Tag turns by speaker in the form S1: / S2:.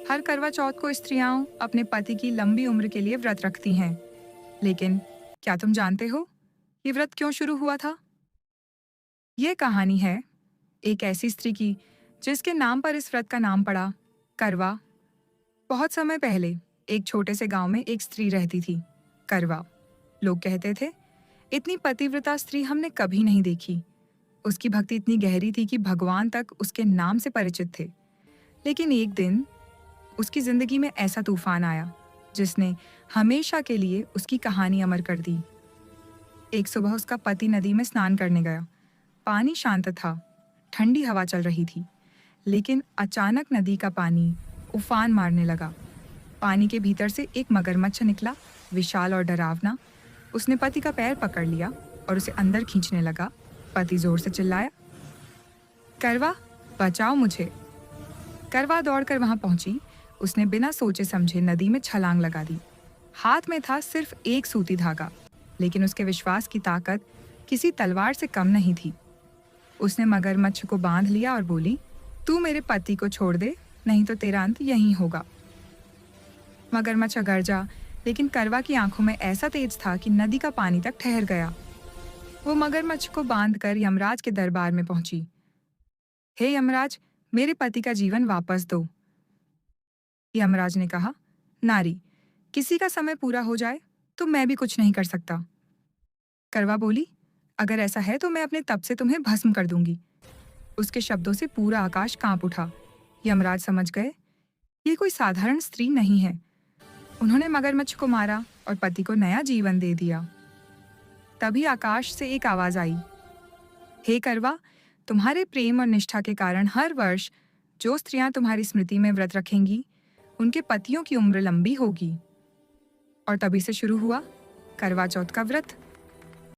S1: हर करवा चौथ को स्त्रियां अपने पति की लंबी उम्र के लिए व्रत रखती हैं। लेकिन क्या तुम जानते हो ये व्रत क्यों शुरू हुआ था? ये कहानी है एक ऐसी स्त्री की जिसके नाम पर इस व्रत का नाम पड़ा, करवा। बहुत समय पहले एक छोटे से गांव में एक स्त्री रहती थी, करवा। लोग कहते थे, इतनी पतिव्रता स्त्री हमने कभी नहीं देखी। उसकी भक्ति इतनी गहरी थी कि भगवान तक उसके नाम से परिचित थे। लेकिन एक दिन उसकी जिंदगी में ऐसा तूफान आया जिसने हमेशा के लिए उसकी कहानी अमर कर दी। एक सुबह उसका पति नदी में स्नान करने गया। पानी शांत था, ठंडी हवा चल रही थी, लेकिन अचानक नदी का पानी उफान मारने लगा। पानी के भीतर से एक मगरमच्छ निकला, विशाल और डरावना। उसने पति का पैर पकड़ लिया और उसे अंदर खींचने लगा। पति जोर से चिल्लाया, करवा, बचाओ मुझे। करवा दौड़कर वहां पहुंची। उसने बिना सोचे समझे नदी में छलांग लगा दी। हाथ में था सिर्फ एक सूती धागा, लेकिन उसके विश्वास की ताकत किसी तलवार से कम नहीं थी। उसने मगरमच्छ को बांध लिया और बोली, तू मेरे पति को छोड़ दे, नहीं तो तेरा अंत यहीं होगा। मगरमच्छ गरजा, लेकिन करवा की आंखों में ऐसा तेज था कि नदी का पानी तक ठहर गया। वो मगरमच्छ को बांधकर यमराज के दरबार में पहुंची। हे यमराज, मेरे पति का जीवन वापस दो। यमराज ने कहा, नारी, किसी का समय पूरा हो जाए तो मैं भी कुछ नहीं कर सकता। करवा बोली, अगर ऐसा है तो मैं अपने तप से तुम्हें भस्म कर दूंगी। उसके शब्दों से पूरा आकाश कांप उठा। यमराज समझ गए, ये कोई साधारण स्त्री नहीं है। उन्होंने मगरमच्छ को मारा और पति को नया जीवन दे दिया। तभी आकाश से एक आवाज आई, हे करवा, तुम्हारे प्रेम और निष्ठा के कारण हर वर्ष जो स्त्रियां तुम्हारी स्मृति में व्रत रखेंगी, उनके पतियों की उम्र लंबी होगी। और तभी से शुरू हुआ करवा चौथ का व्रत।